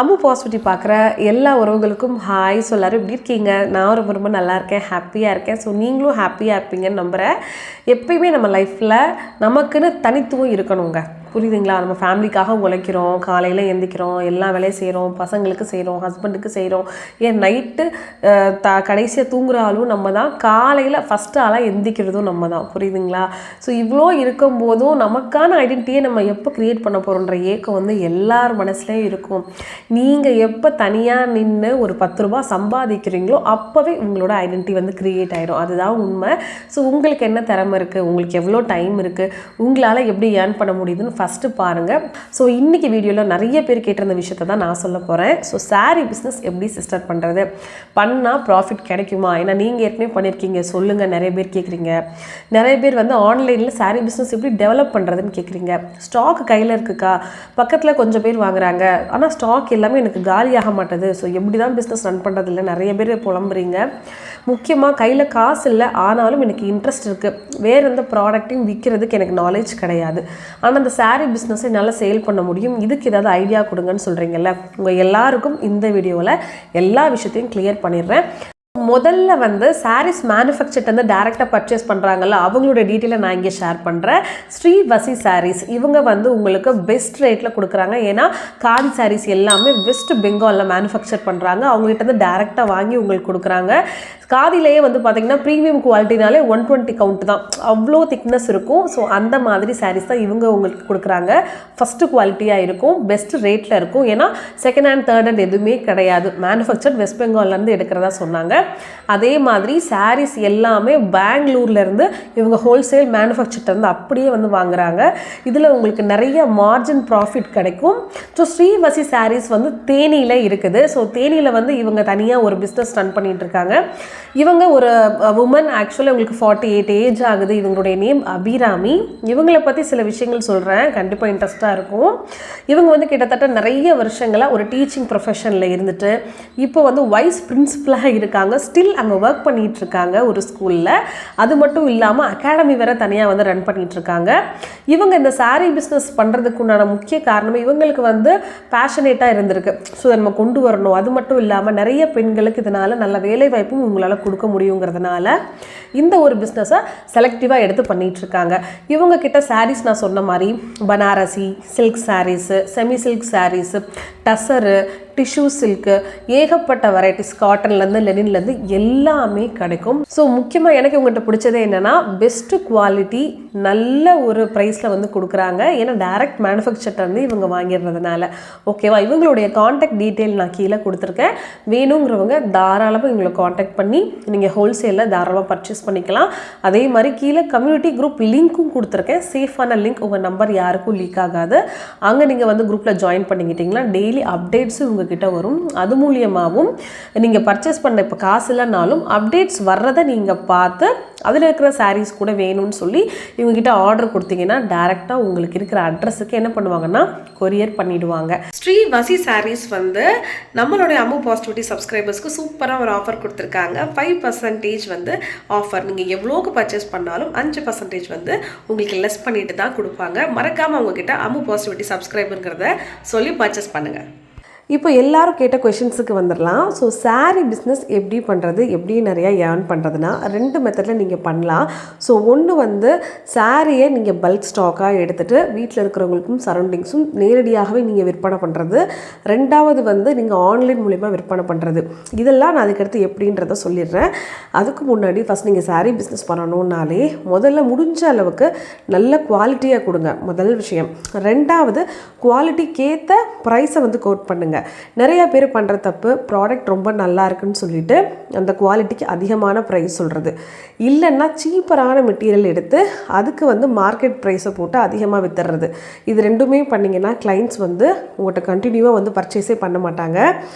Ammu positivity பார்க்குற எல்லா உறவுகளுக்கும் ஹாய். ஸோ எல்லோரும் எப்படி இருக்கீங்க? நான் ரொம்ப நல்லா இருக்கேன், ஹாப்பியாக இருக்கேன். ஸோ நீங்களும் ஹாப்பியாக இருப்பீங்கன்னு நம்புகிறேன். எப்பயுமே நம்ம லைஃப்பில் நமக்குன்னு தனித்துவம் இருக்கணுங்க, புரியுதுங்களா? நம்ம ஃபேமிலிக்காக உழைக்கிறோம், காலையில் எந்திக்கிறோம், எல்லா வேலையும் செய்கிறோம், பசங்களுக்கு செய்கிறோம், ஹஸ்பண்டுக்கு செய்கிறோம், ஏன் நைட்டு கடைசியாக தூங்குற ஆளும் நம்ம தான், காலையில் ஃபஸ்ட்டு ஆளாக எந்திக்கிறதும் நம்ம தான், புரியுதுங்களா? ஸோ இவ்வளோ இருக்கும்போதும் நமக்கான ஐடென்டிட்டியை நம்ம எப்போ க்ரியேட் பண்ண போகிறோன்ற ஏக்கம் வந்து எல்லார் மனசுலேயும் இருக்கும். நீங்கள் எப்போ தனியாக நின்று ஒரு 10 ரூபா சம்பாதிக்கிறீங்களோ அப்போவே உங்களோட ஐடென்டிட்டி வந்து க்ரியேட் ஆகிடும். அதுதான் உண்மை. ஸோ உங்களுக்கு என்ன திறமை இருக்குது, உங்களுக்கு எவ்வளோ டைம் இருக்குது, உங்களால் எப்படி ஏர்ன் பண்ண முடியுதுன்னு ஃபஸ்ட்டு பாருங்கள். ஸோ இன்றைக்கி வீடியோவில் நிறைய பேர் கேட்டிருந்த விஷயத்தை தான் நான் சொல்ல போகிறேன். ஸோ சாரீ பிஸ்னஸ் எப்படி ஸ்டார்ட் பண்ணுறது, பண்ணால் ப்ராஃபிட் கிடைக்குமா? ஏன்னா நீங்கள் ஏற்கனவே பண்ணியிருக்கீங்க, சொல்லுங்கள். நிறைய பேர் கேட்குறீங்க. நிறைய பேர் வந்து ஆன்லைனில் சாரீ பிஸ்னஸ் எப்படி டெவலப் பண்ணுறதுன்னு கேட்குறீங்க. ஸ்டாக் கையில் இருக்குக்கா, பக்கத்தில் கொஞ்சம் பேர் வாங்குறாங்க, ஆனால் ஸ்டாக் எல்லாமே எனக்கு காலியாக மாட்டேது. ஸோ எப்படி தான் பிஸ்னஸ் ரன் பண்ணுறது இல்லை, நிறைய பேர் புலம்புறீங்க. முக்கியமாக கையில் காசு இல்லை, ஆனாலும் எனக்கு இன்ட்ரெஸ்ட் இருக்குது, வேறு எந்த ப்ராடக்ட்டையும் விற்கிறதுக்கு எனக்கு நாலேஜ் கிடையாது, ஆனால் அந்த சாரீ பிஸ்னஸை என்னால் சேல் பண்ண முடியும், இதுக்கு ஏதாவது ஐடியா கொடுங்கன்னு சொல்கிறீங்கல்ல. உங்கள் எல்லாருக்கும் இந்த வீடியோவில் எல்லா விஷயத்தையும் கிளியர் பண்ணிடுறேன். முதல்ல வந்து சாரீஸ் மேனுஃபேக்சர்ட் வந்து டேரெக்டாக பர்ச்சேஸ் பண்ணுறாங்கல்ல, அவங்களோட டீட்டெயிலை நான் இங்கே ஷேர் பண்ணுறேன். ஸ்ரீ வசி சாரீஸ் இவங்க வந்து உங்களுக்கு பெஸ்ட் ரேட்டில் கொடுக்குறாங்க. ஏன்னா காதி சாரீஸ் எல்லாமே வெஸ்ட் பெங்காலில் மேனுஃபேக்சர் பண்ணுறாங்க. அவங்ககிட்ட வந்து டேரெக்டாக வாங்கி உங்களுக்கு கொடுக்குறாங்க. காதிலேயே வந்து பார்த்திங்கன்னா ப்ரீமியம் குவாலிட்டினாலே 120 கவுண்ட் தான், அவ்வளோ திக்னஸ் இருக்கும். ஸோ அந்த மாதிரி சாரீஸ் தான் இவங்க உங்களுக்கு கொடுக்குறாங்க. ஃபஸ்ட்டு குவாலிட்டியாக இருக்கும், பெஸ்ட் ரேட்டில் இருக்கும். ஏன்னா செகண்ட் ஹேண்ட் தேர்ட் ஹேண்ட் எதுவுமே கிடையாது, மேனுஃபேக்சர்ட் வெஸ்ட் பெங்கால்லேருந்து எடுக்கிறதா சொன்னாங்க. அதே மாதிரி சாரீஸ் எல்லாமே பெங்களூர்லேருந்து இவங்க ஹோல்சேல் மேனுஃபேக்சர்லேருந்து அப்படியே வந்து வாங்குறாங்க. இதில் உங்களுக்கு நிறைய மார்ஜின் ப்ராஃபிட் கிடைக்கும். ஸோ ஸ்ரீவசி சாரீஸ் வந்து தேனியில் இருக்குது. ஸோ தேனியில் வந்து இவங்க தனியாக ஒரு பிஸ்னஸ் ரன் பண்ணிகிட்டு இருக்காங்க. இவங்க ஒரு உமன், ஆக்சுவலாக உங்களுக்கு 48 ஏஜ் ஆகுது. இவங்களுடைய நேம் அபிராமி. இவங்களை பற்றி சில விஷயங்கள் சொல்கிறேன், கண்டிப்பாக இன்ட்ரெஸ்ட்டாக இருக்கும். இவங்க வந்து கிட்டத்தட்ட நிறைய வருஷங்களாக ஒரு டீச்சிங் ப்ரொஃபஷனில் இருந்துட்டு இப்போ வந்து வைஸ் பிரின்சிபலாக இருக்காங்க. ஸ்டில் அங்கே ஒர்க் பண்ணிகிட்டு இருக்காங்க ஒரு ஸ்கூலில். அது மட்டும் இல்லாமல் அகாடமி வேறு தனியாக வந்து ரன் பண்ணிகிட்டு இருக்காங்க. இவங்க இந்த சாரீ பிஸ்னஸ் பண்ணுறதுக்கு உண்டான முக்கிய காரணம் இவங்களுக்கு வந்து பேஷனேட்டாக இருந்திருக்கு. ஸோ நம்ம கொண்டு வரணும். அது மட்டும் இல்லாமல் நிறைய பெண்களுக்கு இதனால் நல்ல வேலை வாய்ப்பும் உங்களால் கொடுக்க முடியுங்கிறதுனால இந்த ஒரு பிஸ்னஸை செலக்டிவாக எடுத்து பண்ணிகிட்ருக்காங்க. இவங்க கிட்ட சாரீஸ் நான் சொன்ன மாதிரி Banarasi silk saris, semi silk saris, tussar, tissue silk, ஏகப்பட்ட வெரைட்டிஸ், காட்டன்லேருந்து லெனின்லேருந்து எல்லாமே கிடைக்கும். ஸோ முக்கியமாக எனக்கு உங்கள்கிட்ட பிடிச்சதே என்னென்னா பெஸ்ட்டு குவாலிட்டி, நல்ல ஒரு ப்ரைஸில் வந்து கொடுக்குறாங்க. ஏன்னா டைரக்ட் மேனுஃபேக்சர்லேருந்து இவங்க வாங்கிடுறதுனால. ஓகேவா? இவங்களுடைய காண்டாக்ட் டீட்டெயில் நான் கீழே கொடுத்துருக்கேன். வேணுங்கிறவங்க தாராளமாக இவங்களை காண்டாக்ட் பண்ணி நீங்கள் ஹோல்சேலில் தாராளமாக பர்ச்சேஸ் பண்ணிக்கலாம். அதே மாதிரி கீழே கம்யூனிட்டி குரூப் லிங்க்கும் கொடுத்துருக்கேன். சேஃபான லிங்க், உங்கள் நம்பர் யாருக்கும் லீக் ஆகாது. அங்கே நீங்கள் வந்து குரூப்பில் ஜாயின் பண்ணிக்கிட்டிங்கன்னா டெய்லி அப்டேட்ஸும் உங்ககிட்ட வரும். அது மூலியமாகவும் நீங்கள் பர்ச்சேஸ் பண்ண இப்போ காசு இல்லைனாலும் அப்டேட்ஸ் வர்றதை நீங்கள் பார்த்து அதில் இருக்கிற சாரீஸ் கூட வேணும்னு சொல்லி இவங்ககிட்ட ஆர்டர் கொடுத்தீங்கன்னா டேரெக்டாக உங்களுக்கு இருக்கிற அட்ரஸுக்கு என்ன பண்ணுவாங்கன்னா கொரியர் பண்ணிவிடுவாங்க. ஸ்ரீ வசி சாரீஸ் வந்து நம்மளுடைய அம்மு பாசிட்டிவிட்டி சப்ஸ்கிரைபர்ஸ்க்கு சூப்பராக ஒரு ஆஃபர் கொடுத்துருக்காங்க. 5% வந்து ஆஃபர். நீங்கள் எவ்வளோக்கு பர்ச்சேஸ் பண்ணாலும் 5% வந்து உங்களுக்கு லெஸ் பண்ணிட்டு தான் கொடுப்பாங்க. மறக்காமல் அவங்கக்கிட்ட அம்மு பாசிட்டிவிட்டி சப்ஸ்கிரைபருங்கிறத சொல்லி பர்ச்சேஸ் பண்ணுங்கள். இப்போ எல்லாரும் கேட்ட கொஷின்ஸுக்கு வந்துடலாம். ஸோ சாரீ பிஸ்னஸ் எப்படி பண்ணுறது, எப்படி நிறையா ஏர்ன் பண்ணுறதுனா 2 மெத்தடில் நீங்கள் பண்ணலாம். ஸோ ஒன்று வந்து சாரியை நீங்கள் பல்க் ஸ்டாக்காக எடுத்துகிட்டு வீட்டில் இருக்கிறவங்களுக்கும் சரௌண்டிங்ஸும் நேரடியாகவே நீங்கள் விற்பனை பண்ணுறது. 2வது வந்து நீங்கள் ஆன்லைன் மூலிமா விற்பனை பண்ணுறது. இதெல்லாம் நான் அதுக்கடுத்து எப்படின்றத சொல்லிடுறேன். அதுக்கு முன்னாடி ஃபஸ்ட் நீங்கள் சாரீ பிஸ்னஸ் பண்ணணுன்னாலே முதல்ல முடிஞ்ச அளவுக்கு நல்ல குவாலிட்டியாக கொடுங்க, முதல் விஷயம். 2வது குவாலிட்டிக்கேற்ற ப்ரைஸை வந்து கோட் பண்ணுங்கள். நிறைய பேர் பண்ணுற தப்பு, ப்ராடக்ட் ரொம்ப நல்லா இருக்குன்னு சொல்லிட்டு அந்த குவாலிட்டிக்கு அதிகமான ப்ரைஸ் சொல்கிறது, இல்லைன்னா சீப்பரான மெட்டீரியல் எடுத்து அதுக்கு வந்து மார்க்கெட் ப்ரைஸை போட்டு அதிகமாக வித்துடுறது. இது ரெண்டுமே பண்ணிங்கன்னா கிளைண்ட்ஸ் வந்து உங்கள்கிட்ட கண்டினியூவாக வந்து பர்ச்சேஸே பண்ண மாட்டாங்க.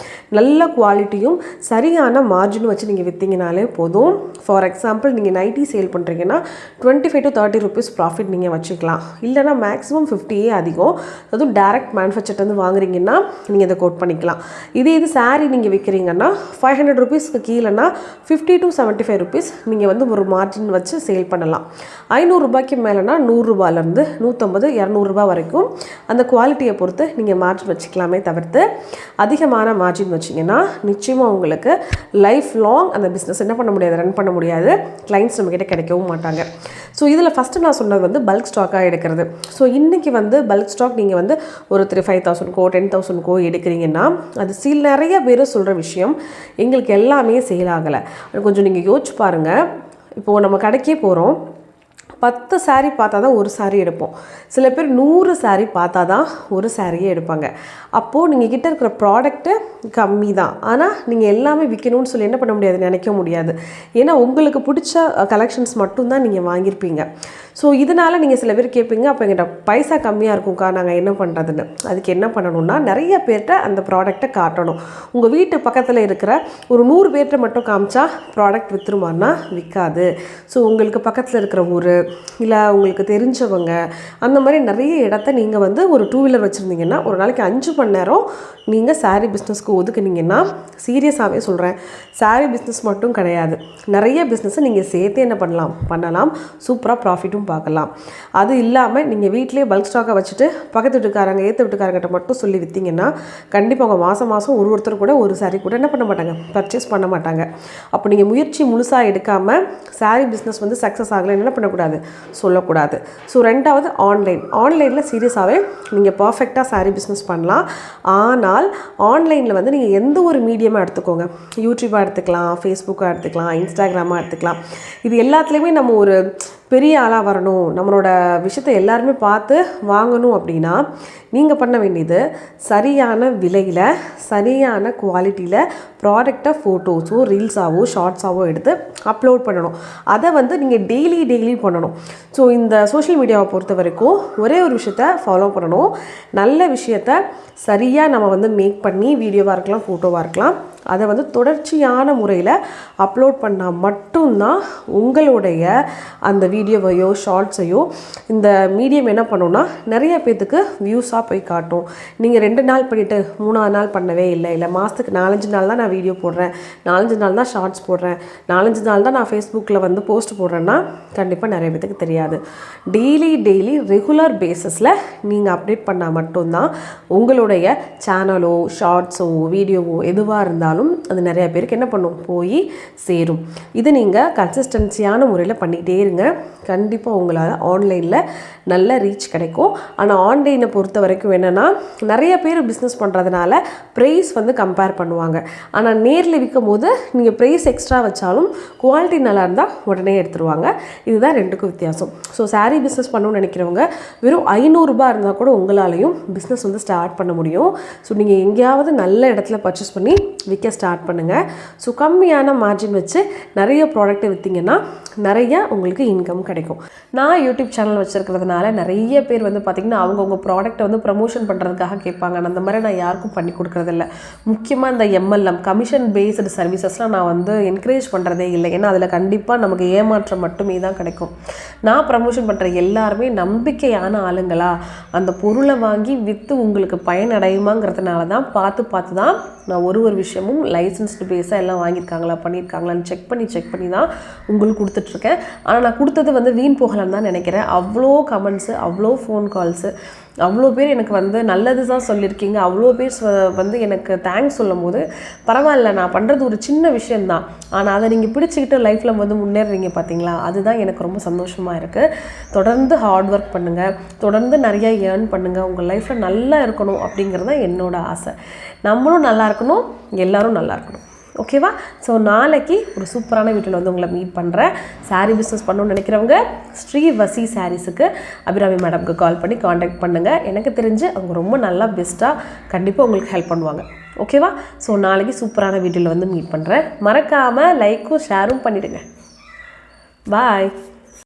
நல்ல குவாலிட்டியும் சரியான மார்ஜினும் வச்சு நீங்கள் விற்றீங்கனாலே போதும். ஃபார் எக்ஸாம்பிள் நீங்கள் நைட்டி சேல் பண்ணுறீங்கன்னா 25 to 30 rupees ப்ராஃபிட் நீங்கள் வச்சுக்கலாம். இல்லைனா மேக்ஸிமம் 50 அதிகம். அதுவும் டேரக்ட் மேனுஃபேக்சர்லேருந்து வாங்குறீங்கன்னா நீங்கள் இதை அவுட் பண்ணிக்கலாம். இது saree நீங்கள் விற்கிறீங்கன்னா 500 rupeesக்கு கீழேனா 50 to 75 rupees நீங்கள் வந்து ஒரு மார்ஜின் வச்சு சேல் பண்ணலாம். 500 ரூபாய்க்கு மேலேனா 100 ரூபாயிலேருந்து 150 200 ரூபாய் வரைக்கும் அந்த குவாலிட்டியை பொறுத்து நீங்கள் மார்ஜின் வச்சுக்கலாமே தவிர்த்து அதிகமான மார்ஜின் வச்சிங்கன்னா நிச்சயமாக உங்களுக்கு லைஃப் லாங் அந்த பிஸ்னஸ் என்ன பண்ண முடியாது, ரன் பண்ண முடியாது. கிளைண்ட்ஸ் நம்மக்கிட்ட கிடைக்கவும் மாட்டாங்க. ஸோ இதில் ஃபஸ்ட்டு நான் சொன்னது வந்து பல்க் ஸ்டாக்காக எடுக்கிறது. ஸோ இன்றைக்கி வந்து பல்க் ஸ்டாக் நீங்கள் வந்து ஒரு 5,000கோ 10,000கோ எடுக்கிறீங்கன்னா அது நிறைய பேர் சொல்கிற விஷயம், எங்களுக்கு எல்லாமே சேல் ஆகலை. கொஞ்சம் நீங்கள் யோசிச்சு பாருங்கள். இப்போது நம்ம கடைக்கே போகிறோம், 10 saree பார்த்தா தான் ஒரு saree எடுப்போம். சில பேர் 100 saree பார்த்தா தான் ஒரு சாரியே எடுப்பாங்க. அப்போது நீங்கள் கிட்ட இருக்கிற ப்ராடக்ட்டு கம்மி தான், ஆனால் நீங்கள் எல்லாமே விற்கணும்னு சொல்லி என்ன பண்ண முடியாது, நினைக்க முடியாது. ஏன்னா உங்களுக்கு பிடிச்ச கலெக்ஷன்ஸ் மட்டும்தான் நீங்கள் வாங்கியிருப்பீங்க. ஸோ இதனால் நீங்கள் சில பேர் கேட்பீங்க, அப்போ எங்கிட்ட பைசா கம்மியாக இருக்கும்க்கா, நாங்கள் என்ன பண்ணுறதுன்னு. அதுக்கு என்ன பண்ணணும்னா நிறைய பேர்கிட்ட அந்த ப்ராடக்டை காட்டணும். உங்கள் வீட்டு பக்கத்தில் இருக்கிற ஒரு 100 பேர்கிட்ட மட்டும் காமிச்சா ப்ராடக்ட் விற்றுருமான்னா விற்காது. ஸோ உங்களுக்கு பக்கத்தில் இருக்கிற ஊர் இல்லை உங்களுக்கு தெரிஞ்சவங்க அந்த மாதிரி நிறைய இடத்த நீங்கள் வந்து ஒரு 2 வீலர் வச்சுருந்தீங்கன்னா ஒரு நாளைக்கு 5 மணி நேரம் நீங்கள் saree பிஸ்னஸ்க்கு ஒதுக்குனீங்கன்னா, சீரியஸாகவே சொல்கிறேன், saree பிஸ்னஸ் மட்டும் கிடையாது, நிறைய பிஸ்னஸை நீங்கள் சேர்த்து என்ன பண்ணலாம், சூப்பராக ப்ராஃபிட்டும் பார்க்கலாம். அது இல்லாமல் நீங்கள் வீட்டிலே பல்க் ஸ்டாக்கை வச்சுட்டு பக்கத்து வீட்டுக்காரங்க ஏற்ற வீட்டுக்காரங்கிட்ட மட்டும் சொல்லி விற்றீங்கன்னா கண்டிப்பாக அவங்க மாதம் ஒருத்தர் கூட ஒரு saree கூட என்ன பண்ண மாட்டாங்க, பர்ச்சேஸ் பண்ண மாட்டாங்க. அப்போ நீங்கள் முயற்சி முழுசாக எடுக்காமல் saree பிஸ்னஸ் வந்து சக்ஸஸ் ஆகலைன்னு என்ன பண்ணக்கூடாது, சொல்லக்கூடாது. ஸோ ரெண்டாவது ஆன்லைனில் சீரியஸாகவே நீங்கள் பர்ஃபெக்டாக saree பிஸ்னஸ் பண்ணலாம். ஆனால் ஆன்லைனில் வந்து நீங்கள் எந்த ஒரு மீடியமாக எடுத்துக்கோங்க, யூடியூப்பாக எடுத்துக்கலாம், ஃபேஸ்புக்காக எடுத்துக்கலாம், இன்ஸ்டாகிராமாக எடுத்துக்கலாம். இது எல்லாத்துலேயுமே நம்ம ஒரு பெரிய ஆளாக வரணும், நம்மளோட விஷயத்தை எல்லாருமே பார்த்து வாங்கணும் அப்படின்னா நீங்கள் பண்ண வேண்டியது சரியான விலையில் சரியான குவாலிட்டியில் ப்ராடக்டை ஃபோட்டோஸோ ரீல்ஸாவோ ஷார்ட்ஸாவோ எடுத்து அப்லோட் பண்ணணும். அதை வந்து நீங்கள் டெய்லி பண்ணணும். ஸோ இந்த சோஷியல் மீடியாவை பொறுத்த வரைக்கும் ஒரே ஒரு விஷயத்த ஃபாலோ பண்ணணும். நல்ல விஷயத்த சரியாக நம்ம வந்து மேக் பண்ணி வீடியோவாக இருக்கலாம், ஃபோட்டோவாக இருக்கலாம், அதை வந்து தொடர்ச்சியான முறையில் அப்லோட் பண்ணால் மட்டும்தான் உங்களுடைய அந்த வீடியோவையோ ஷார்ட்ஸையோ இந்த மீடியம் என்ன பண்ணுன்னா நிறைய பேர்த்துக்கு வியூஸாக போய் காட்டும். நீங்கள் 2 நாள் பண்ணிவிட்டு 3ஆவது நாள் பண்ணவே இல்லை மாதத்துக்கு 4-5 நாள் தான் நான் வீடியோ போடுறேன், 4-5 நாள் தான் ஷார்ட்ஸ் போடுறேன், 4-5 நாள் தான் நான் ஃபேஸ்புக்கில் வந்து போஸ்ட் போடுறேன்னா கண்டிப்பாக நிறைய பேர்த்துக்கு தெரியாது. டெய்லி ரெகுலர் பேஸஸில் நீங்கள் அப்டேட் பண்ணால் மட்டும்தான் உங்களுடைய சேனலோ ஷார்ட்ஸோ வீடியோவோ எதுவாக இருந்தாலும் அது நிறைய பேருக்கு என்ன பண்ணும், போய் சேரும். இது நீங்கள் கன்சிஸ்டன்சியான முறையில் பண்ணிகிட்டே இருங்க. கண்டிப்பாக உங்களால் ஆன்லைனில் நல்ல ரீச் கிடைக்கும். ஆனால் ஆன்லைனை பொறுத்த வரைக்கும் என்னென்னா நிறைய பேர் பிஸ்னஸ் பண்ணுறதுனால ப்ரைஸ் வந்து கம்பேர் பண்ணுவாங்க. ஆனால் நேரில் விற்கும் போது நீங்கள் ப்ரைஸ் எக்ஸ்ட்ரா வச்சாலும் குவாலிட்டி நல்லா இருந்தால் உடனே எடுத்துருவாங்க. இதுதான் ரெண்டுக்கும் வித்தியாசம். ஸோ saree பிஸ்னஸ் பண்ணணும்னு நினைக்கிறவங்க வெறும் 500 ரூபாய் இருந்தால் கூட உங்களாலையும் பிஸ்னஸ் வந்து ஸ்டார்ட் பண்ண முடியும். ஸோ நீங்கள் எங்கேயாவது நல்ல இடத்துல பர்ச்சேஸ் பண்ணி விற்க ஸ்டார்ட் பண்ணுங்கள். ஸோ கம்மியான மார்ஜின் வச்சு நிறைய ப்ராடக்ட்டை விற்றீங்கன்னா நிறைய உங்களுக்கு இன்கம் கிடைக்கும். நான் யூடியூப் சேனல் வச்சுருக்கிறதுனால நிறைய பேர் வந்து பார்த்திங்கன்னா அவங்கவுங்க ப்ராடக்ட்டை வந்து ப்ரமோஷன் பண்ணுறதுக்காக கேட்பாங்க. அந்த மாதிரி நான் யாருக்கும் பண்ணி கொடுக்குறதில்ல. முக்கியமாக இந்த MLM கமிஷன் பேஸ்டு சர்வீசஸ்லாம் நான் வந்து என்கரேஜ் பண்ணுறதே இல்லை. ஏன்னா அதில் கண்டிப்பாக நமக்கு ஏமாற்றம் மட்டுமே தான் கிடைக்கும். நான் ப்ரமோஷன் பண்ணுற எல்லாருமே நம்பிக்கையான ஆளுங்களா, அந்த பொருளை வாங்கி விற்று உங்களுக்கு பயனடையுமாங்கிறதுனால தான் பார்த்து தான் நான் ஒரு விஷயமும் லைசன்ஸ்டு பேஸாக எல்லாம் வாங்கியிருக்காங்களா பண்ணியிருக்காங்களான்னு செக் பண்ணி தான் உங்களுக்கு கொடுத்துட்ருக்கேன். ஆனால் நான் கொடுத்தது வந்து வீண் போகலான்னு தான் நினைக்கிறேன். அவ்வளோ கமெண்ட்ஸு, அவ்வளோ ஃபோன் கால்ஸு, அவ்வளோ பேர் எனக்கு வந்து நல்லது தான் சொல்லியிருக்கீங்க. அவ்வளோ பேர் வந்து எனக்கு தேங்க்ஸ் சொல்லும் போது பரவாயில்ல, நான் பண்ணுறது ஒரு சின்ன விஷயந்தான், ஆனால் அதை நீங்கள் பிடிச்சிக்கிட்டு லைஃப்பில் வந்து முன்னேறுறீங்க பார்த்தீங்களா, அதுதான் எனக்கு ரொம்ப சந்தோஷமாக இருக்குது. தொடர்ந்து ஹார்ட் ஒர்க் பண்ணுங்கள், தொடர்ந்து நிறையா ஏர்ன் பண்ணுங்கள், உங்கள் லைஃப்பில் நல்லா இருக்கணும் அப்படிங்கிறது தான் என்னோடய ஆசை. நம்மளும் நல்லா இருக்கணும், எல்லோரும் நல்லா இருக்கணும். ஓகேவா? ஸோ நாளைக்கு ஒரு சூப்பரான வீட்டில் வந்து உங்களை மீட் பண்ணுறேன். saree பிஸ்னஸ் பண்ணணும்னு நினைக்கிறவங்க ஸ்ரீவசி சாரீஸுக்கு அபிராமி மேடம்க்கு கால் பண்ணி காண்டாக்ட் பண்ணுங்கள். எனக்கு தெரிஞ்சு அவங்க ரொம்ப நல்லா பெஸ்ட்டாக கண்டிப்பாக உங்களுக்கு ஹெல்ப் பண்ணுவாங்க. ஓகேவா? ஸோ நாளைக்கு சூப்பரான வீட்டில் வந்து மீட் பண்ணுறேன். மறக்காமல் லைக்கும் ஷேரும் பண்ணிவிடுங்க. பாய்.